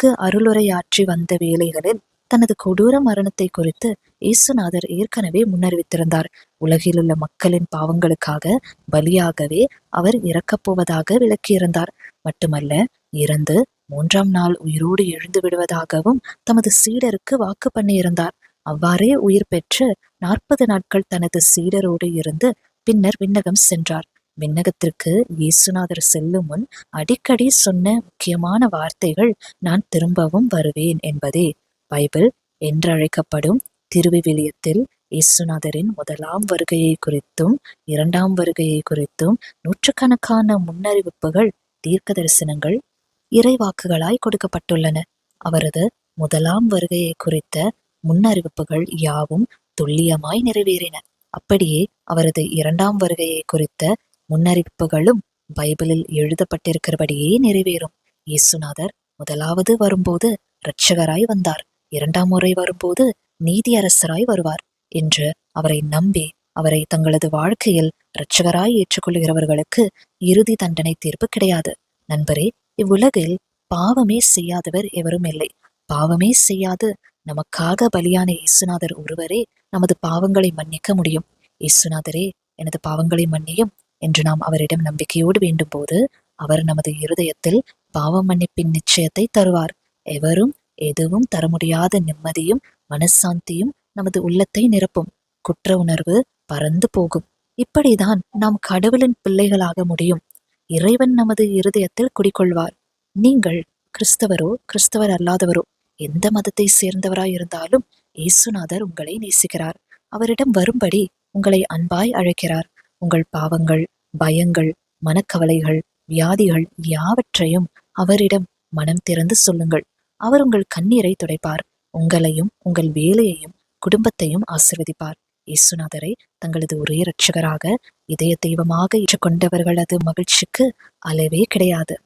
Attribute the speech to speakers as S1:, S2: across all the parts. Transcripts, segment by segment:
S1: மக்களுக்கு அருளுரையாற்றி வந்த வேளைகளில் தனது கொடூர மரணத்தை குறித்து இயேசுநாதர் ஏற்கனவே முன்னறிவித்திருந்தார். உலகிலுள்ள மக்களின் பாவங்களுக்காக பலியாகவே அவர் இறக்கப் போவதாக விளக்கியிருந்தார். மட்டுமல்ல, இறந்து 3ஆம் நாள் உயிரோடு எழுந்து விடுவதாகவும் தமது சீடருக்கு வாக்கு பண்ணியிருந்தார். அவ்வாறே உயிர் பெற்று 40 நாட்கள் தனது சீடரோடு இருந்து பின்னர் விண்ணகம் சென்றார். விண்ணகத்திற்கு இயேசுநாதர் செல்லும் முன் அடிக்கடி சொன்ன முக்கியமான வார்த்தைகள், நான் திரும்பவும் வருவேன் என்பதே. பைபிள் என்றழைக்கப்படும் திருவிவிலியத்தில் இயேசுநாதரின் 1ஆம் வருகையை குறித்தும் 2ஆம் வருகையை குறித்தும் நூற்றுக்கணக்கான முன்னறிவிப்புகள், தீர்க்க தரிசனங்கள், இறைவாக்குகளாய் கொடுக்கப்பட்டுள்ளன. அவரது 1ஆம் வருகையை குறித்த முன்னறிவிப்புகள் யாவும் துல்லியமாய் நிறைவேறின. அப்படியே அவரது 2ஆம் வருகையை குறித்த முன்னறிவிப்புகளும் பைபிளில் எழுதப்பட்டிருக்கிறபடியே நிறைவேறும். இயேசுநாதர் முதலாவது வரும்போது இரட்சகராய் வந்தார், 2ஆம் முறை வரும்போது நீதியரசராய் வருவார் என்று அவரை நம்பி அவரை தங்களது வாழ்க்கையில் இரட்சகராய் ஏற்றுக்கொள்கிறவர்களுக்கு இறுதி தண்டனை தீர்ப்பு கிடையாது. நண்பரே, இவ்வுலகில் பாவமே செய்யாதவர் எவரும் இல்லை. பாவமே செய்யாது நமக்காக பலியான இயேசுநாதர் ஒருவரே நமது பாவங்களை மன்னிக்க முடியும். இயேசுநாதரே, எனது பாவங்களை மன்னியும் என்று நாம் அவரிடம் நம்பிக்கையோடு வேண்டும் போது அவர் நமது இருதயத்தில் பாவ மன்னிப்பின் நிச்சயத்தை தருவார். எவரும் எதுவும் தர முடியாத நிம்மதியும் மனசாந்தியும் நமது உள்ளத்தை நிரப்பும். குற்ற உணர்வு பறந்து போகும். இப்படிதான் நாம் கடவுளின் பிள்ளைகளாக முடியும். இறைவன் நமது இருதயத்தில் குடிகொள்வார். நீங்கள் கிறிஸ்தவரோ கிறிஸ்தவர் அல்லாதவரோ எந்த மதத்தை சேர்ந்தவராய் இருந்தாலும் இயேசுநாதர் உங்களை நேசிக்கிறார். அவரிடம் வரும்படி உங்களை அன்பாய் அழைக்கிறார். உங்கள் பாவங்கள், பயங்கள், மனக்கவலைகள், வியாதிகள் யாவற்றையும் அவரிடம் மனம் திறந்து சொல்லுங்கள். அவர் உங்கள் கண்ணீரை துடைப்பார். உங்களையும் உங்கள் வேலையையும் குடும்பத்தையும் ஆசீர்வதிப்பார். இயேசுநாதரை தங்களது ஒரே இரட்சகராக இதய தெய்வமாக ஏற்றுக்கொண்டவர்களது மகிழ்ச்சிக்கு அளவே கிடையாது.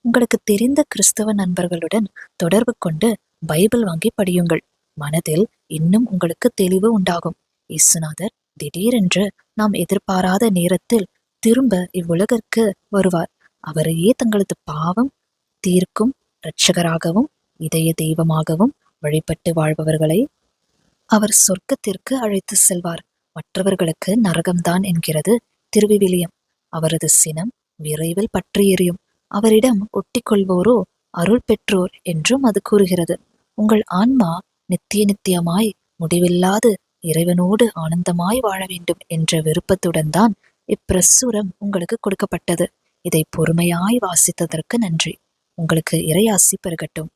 S1: உங்களுக்கு தெரிந்த கிறிஸ்தவ நண்பர்களுடன் தொடர்பு கொண்டு பைபிள் வாங்கி படியுங்கள். மனதில் இன்னும் உங்களுக்கு தெளிவு உண்டாகும். இயேசுநாதர் திடீரென்று நாம் எதிர்பாராத நேரத்தில் திரும்ப இவ்வுலகிற்கு வருவார். அவரையே தங்களது பாவம் தீர்க்கும் இரட்சகராகவும் இதய தெய்வமாகவும் வழிபட்டு வாழ்பவர்களை அவர் சொர்க்கத்திற்கு அழைத்து செல்வார். மற்றவர்களுக்கு நரகம்தான் என்கிறது திருவிவிலியம். அவரது சினம் விரைவில் பற்றி எரியும். அவரிடம் ஒட்டிக்கொள்வோரோ அருள் பெற்றோர் என்றும் அது கூறுகிறது. உங்கள் ஆன்மா நித்தியமாய் முடிவில்லாது இறைவனோடு ஆனந்தமாய் வாழ வேண்டும் என்ற விருப்பத்துடன் தான் இப்பிரசுரம் உங்களுக்கு கொடுக்கப்பட்டது. இதை பொறுமையாய் வாசித்ததற்கு நன்றி. உங்களுக்கு இறையாசி பெருகட்டும்.